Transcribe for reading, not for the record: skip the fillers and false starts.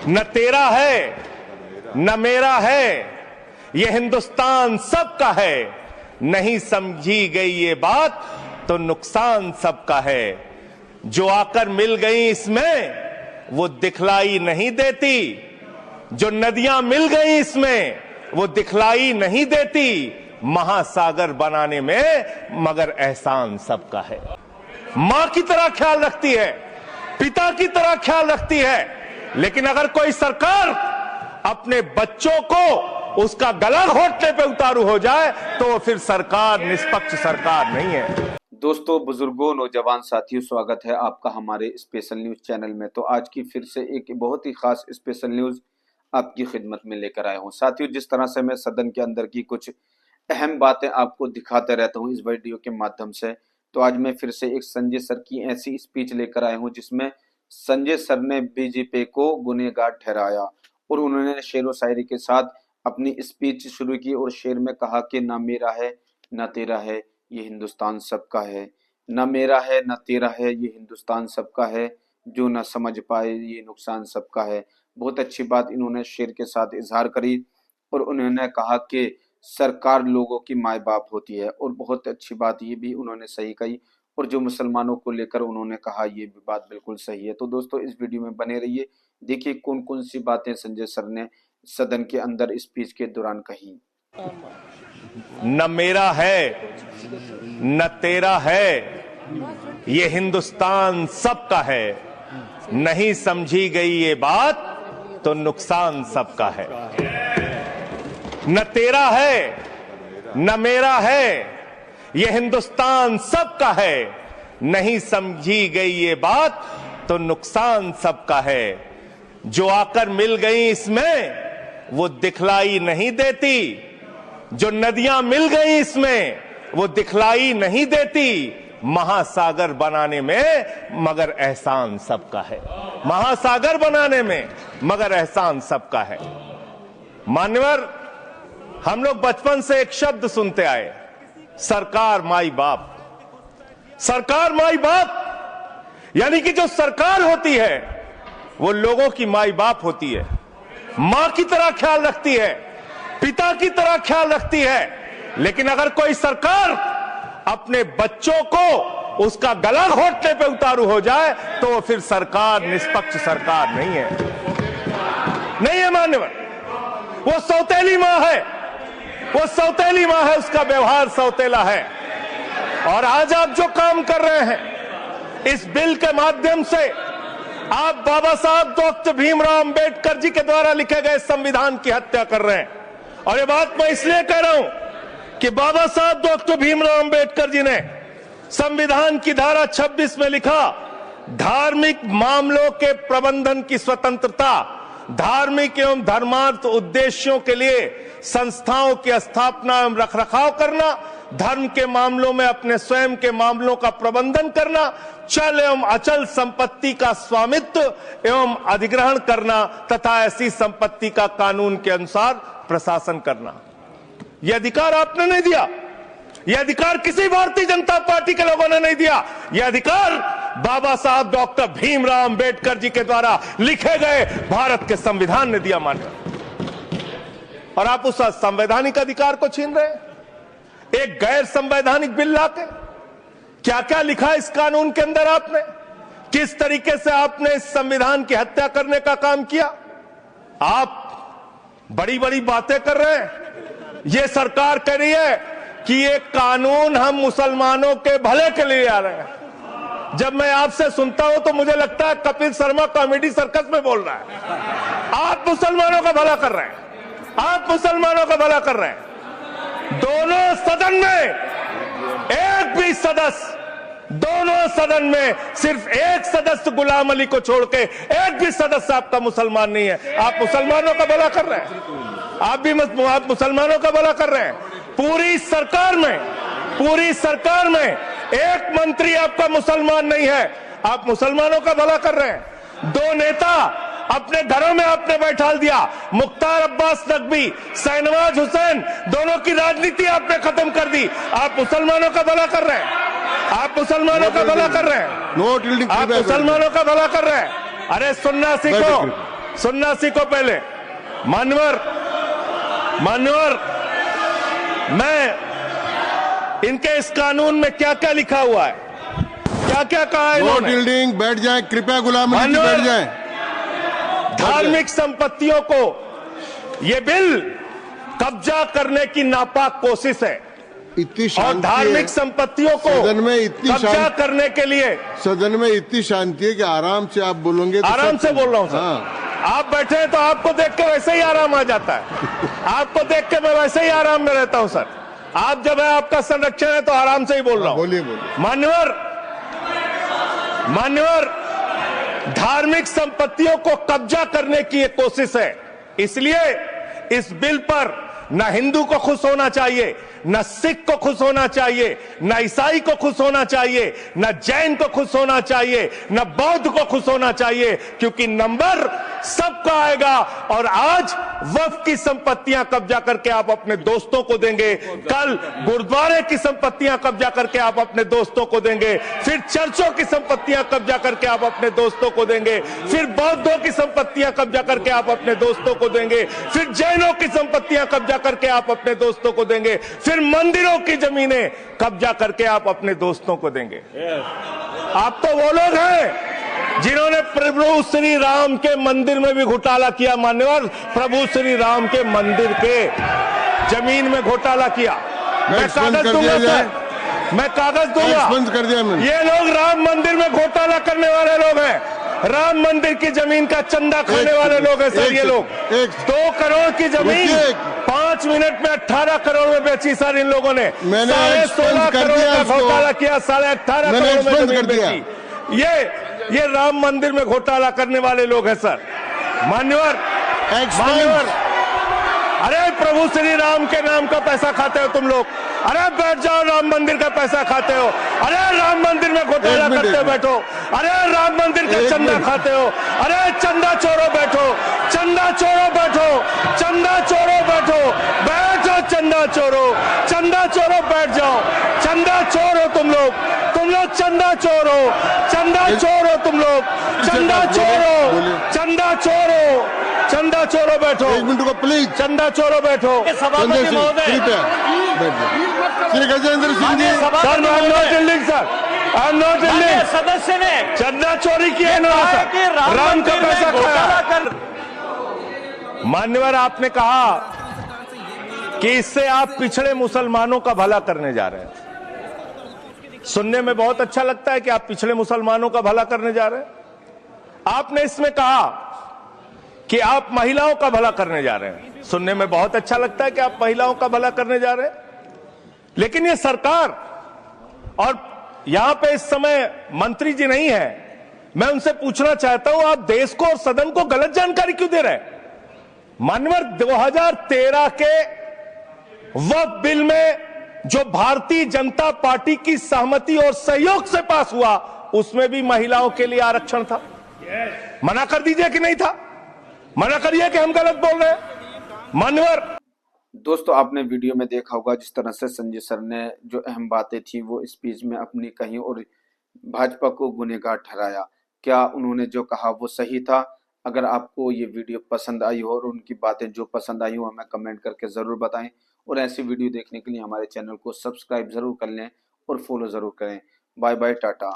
न तेरा है न मेरा है, ये हिंदुस्तान सबका है। नहीं समझी गई ये बात तो नुकसान सबका है। जो आकर मिल गई इसमें वो दिखलाई नहीं देती, जो नदियां मिल गई इसमें वो दिखलाई नहीं देती। महासागर बनाने में मगर एहसान सबका है। मां की तरह ख्याल रखती है, पिता की तरह ख्याल रखती है, लेकिन अगर कोई सरकार अपने बच्चों को उसका गला घोटने पे उतारू हो जाए तो फिर सरकार निष्पक्ष सरकार नहीं है। दोस्तों, बुजुर्गों, नौजवान साथियों, स्वागत है आपका हमारे स्पेशल न्यूज चैनल में। तो आज की फिर से एक बहुत ही खास स्पेशल न्यूज आपकी खिदमत में लेकर आया हूं। साथियों, जिस तरह से मैं सदन के अंदर की कुछ अहम बातें आपको दिखाते रहता हूं इस वीडियो के माध्यम से, तो आज मैं फिर से एक संजय सर की ऐसी स्पीच लेकर आया हूं जिसमें संजय सर ने बीजेपी को गुनहगार ठहराया और उन्होंने शेरो शायरी के साथ अपनी स्पीच शुरू की और शेर में कहा कि ना मेरा है ना तेरा है, ये हिंदुस्तान सबका है। न मेरा है न तेरा है, ये हिंदुस्तान सबका है। जो न समझ पाए ये नुकसान सबका है। बहुत अच्छी बात इन्होंने शेर के साथ इजहार करी और उन्होंने कहा कि सरकार लोगों की माए बाप होती है, और बहुत अच्छी बात ये भी उन्होंने सही कही। और जो मुसलमानों को लेकर उन्होंने कहा ये भी बात बिल्कुल सही है। तो दोस्तों, इस वीडियो में बने रहिए, देखिए कौन कौन सी बातें संजय सर ने सदन के अंदर स्पीच के दौरान कही। न मेरा है न तेरा है, ये हिंदुस्तान सबका है। नहीं समझी गई ये बात तो नुकसान सबका है। न तेरा है न मेरा है, ये हिंदुस्तान सबका है। नहीं समझी गई ये बात तो नुकसान सबका है। जो आकर मिल गई इसमें वो दिखलाई नहीं देती, जो नदियां मिल गई इसमें वो दिखलाई नहीं देती। महासागर बनाने में मगर एहसान सबका है। महासागर बनाने में मगर एहसान सबका है। मान्यवर, हम लोग बचपन से एक शब्द सुनते आए, सरकार माई बाप। सरकार माई बाप यानी कि जो सरकार होती है वो लोगों की माई बाप होती है, मां की तरह ख्याल रखती है, पिता की तरह ख्याल रखती है। लेकिन अगर कोई सरकार अपने बच्चों को उसका गला घोटने पे उतारू हो जाए तो फिर सरकार निष्पक्ष सरकार नहीं है। नहीं है मान्यवर, वो सौतेली मां है, वो सौतेली मां है, उसका व्यवहार सौतेला है। और आज आप जो काम कर रहे हैं इस बिल के माध्यम से, आप बाबा साहब डॉक्टर भीमराव अंबेडकर जी के द्वारा लिखे गए संविधान की हत्या कर रहे हैं। और ये बात मैं इसलिए कह रहा हूं कि बाबा साहब डॉक्टर भीमराव अंबेडकर जी ने संविधान की धारा 26 में लिखा, धार्मिक मामलों के प्रबंधन की स्वतंत्रता, धार्मिक एवं धर्मार्थ उद्देश्यों के लिए संस्थाओं की स्थापना एवं रखरखाव करना, धर्म के मामलों में अपने स्वयं के मामलों का प्रबंधन करना, चल एवं अचल संपत्ति का स्वामित्व एवं अधिग्रहण करना तथा ऐसी संपत्ति का कानून के अनुसार प्रशासन करना। यह अधिकार आपने नहीं दिया, यह अधिकार किसी भारतीय जनता पार्टी के लोगों ने नहीं दिया। यह अधिकार बाबा साहब डॉक्टर भीमराव अंबेडकर जी के द्वारा लिखे गए भारत के संविधान ने दिया मान्य। और आप उस संवैधानिक अधिकार को छीन रहे हैं एक गैर संवैधानिक बिल लाके। क्या क्या लिखा इस कानून के अंदर आपने, किस तरीके से आपने इस संविधान की हत्या करने का काम किया। आप बड़ी बड़ी बातें कर रहे हैं। ये सरकार कह रही है कि ये कानून हम मुसलमानों के भले के लिए आ रहे हैं। जब मैं आपसे सुनता हूं तो मुझे लगता है कपिल शर्मा कॉमेडी सर्कस में बोल रहा है। आप मुसलमानों का भला कर रहे हैं, आप मुसलमानों का भला कर रहे हैं। दोनों सदन में एक भी सदस्य, दोनों सदन में सिर्फ एक सदस्य गुलाम अली को छोड़ के एक भी सदस्य आपका मुसलमान नहीं है। आप मुसलमानों का भला कर रहे हैं, आप मुसलमानों का भला कर रहे हैं। पूरी सरकार में एक मंत्री आपका मुसलमान नहीं है, आप मुसलमानों का भला कर रहे हैं। दो नेता अपने घरों में आपने बैठा दिया, मुख्तार अब्बास नकवी, शाहनवाज हुसैन, दोनों की राजनीति आपने खत्म कर दी। आप मुसलमानों का भला कर रहे हैं, आप मुसलमानों का भला कर रहे हैं, आप मुसलमानों का भला कर रहे हैं। अरे सुनना सीखो, सुनना सीखो पहले। मान्यवर, मैं इनके इस कानून में क्या क्या लिखा हुआ है, क्या क्या कहा है इन्होंने। बिल्डिंग बैठ जाए, कृपया गुलाम अली जी बैठ जाए। धार्मिक संपत्तियों को ये बिल कब्जा करने की नापाक कोशिश है इतनी और शांति धार्मिक है संपत्तियों को सदन में, इतनी कब्जा करने के लिए। सदन में इतनी शांति है कि आराम से आप बोलोगे तो आराम से बोल रहा हूं सर। हाँ। आप बैठे हैं तो आपको देख के वैसे ही आराम आ जाता है। आपको देख के मैं वैसे ही आराम में रहता हूं सर। आप जब है आपका संरक्षण है तो आराम से ही बोल रहा हूं। बोलिए। मान्यवर, धार्मिक संपत्तियों को कब्जा करने की एक कोशिश है, इसलिए इस बिल पर न हिंदू को खुश होना चाहिए, न सिख को खुश होना चाहिए, न ईसाई को खुश होना चाहिए, न जैन को खुश होना चाहिए, न बौद्ध को खुश होना चाहिए, क्योंकि नंबर सबका आएगा। और आज वक्फ की संपत्तियां कब्जा करके आप अपने दोस्तों को देंगे, कल गुरुद्वारे की संपत्तियां कब्जा करके आप अपने दोस्तों को देंगे, फिर चर्चों की संपत्तियां कब्जा करके आप अपने दोस्तों को देंगे, फिर बौद्धों की संपत्तियां कब्जा करके आप अपने दोस्तों को देंगे, फिर जैनों की संपत्तियां कब्जा करके आप अपने दोस्तों को देंगे, फिर मंदिरों की जमीनें कब्जा करके आप अपने दोस्तों को देंगे। आप तो वो लोग हैं जिन्होंने प्रभु श्री राम के मंदिर में भी घोटाला किया। मान्यवर, प्रभु श्री राम के मंदिर के जमीन में घोटाला किया। मैं कागज दूंगा सर, मैं कागज दूंगा। कर दिया मैंने। ये लोग राम मंदिर में घोटाला करने वाले लोग हैं। राम मंदिर की जमीन का चंदा खाने वाले लोग हैं सर। ये लोग 2 करोड़ की जमीन 5 मिनट में 18 करोड़ में बेची सर इन लोगों ने। 16.5 करोड़ का घोटाला किया, 18.5 करोड़ में जमीन बेची। ये राम मंदिर में घोटाला करने वाले लोग हैं सर। मान्यवर, अरे प्रभु श्री राम के नाम का पैसा खाते हो तुम लोग। अरे बैठ जाओ, राम मंदिर का पैसा खाते हो। अरे राम मंदिर में घोटाला करते बैठो। अरे राम मंदिर का चंदा खाते हो। अरे चंदा चोरो बैठो, चंदा चोरो बैठो, चंदा चोरो बैठो, बैठो चंदा चोरो, चंदा चोरो बैठ जाओ। चंदा चोरो तुम लोग चंदा चोरो, चंदा चोरो तुम लोग, चंदा चोरो, चंदा चोरो, चंदा चोरो बैठो। 1 मिनट को प्लीज। चंदा चोरो बैठो। सभापति महोदय Shri Gajendra Singh ji. Sir I am not dealing sir, I am not dealing. सदस्य ने चंदा चोरी किया ना सर, राम का पैसा खाया। मान्यवर, आपने कहा कि इससे आप पिछड़े मुसलमानों का भला करने जा रहे हैं। सुनने में बहुत अच्छा लगता है कि आप पिछड़े मुसलमानों का भला करने जा रहे हैं। आपने इसमें कहा कि आप महिलाओं का भला करने जा रहे हैं। सुनने में बहुत अच्छा लगता है कि आप महिलाओं का भला करने जा रहे हैं, लेकिन ये सरकार और यहां पे इस समय मंत्री जी नहीं है, मैं उनसे पूछना चाहता हूं, आप देश को और सदन को गलत जानकारी क्यों दे रहे हैं? मान्यवर, 2013 के वक्फ बिल में जो भारतीय जनता पार्टी की सहमति और सहयोग से पास हुआ, उसमें भी महिलाओं के लिए आरक्षण था। मना कर दीजिए कि नहीं था, मना करिए कि हम गलत बोल रहे हैं। मान्यवर दोस्तों, आपने वीडियो में देखा होगा जिस तरह से संजय सर ने जो अहम बातें थी वो स्पीच में अपनी कहीं और भाजपा को गुनहगार ठहराया। क्या उन्होंने जो कहा वो सही था? अगर आपको ये वीडियो पसंद आई हो और उनकी बातें जो पसंद आई हो, हमें कमेंट करके जरूर बताएं। और ऐसी वीडियो देखने के लिए हमारे चैनल को सब्सक्राइब जरूर कर लें और फॉलो जरूर करें। Bye bye, Tata.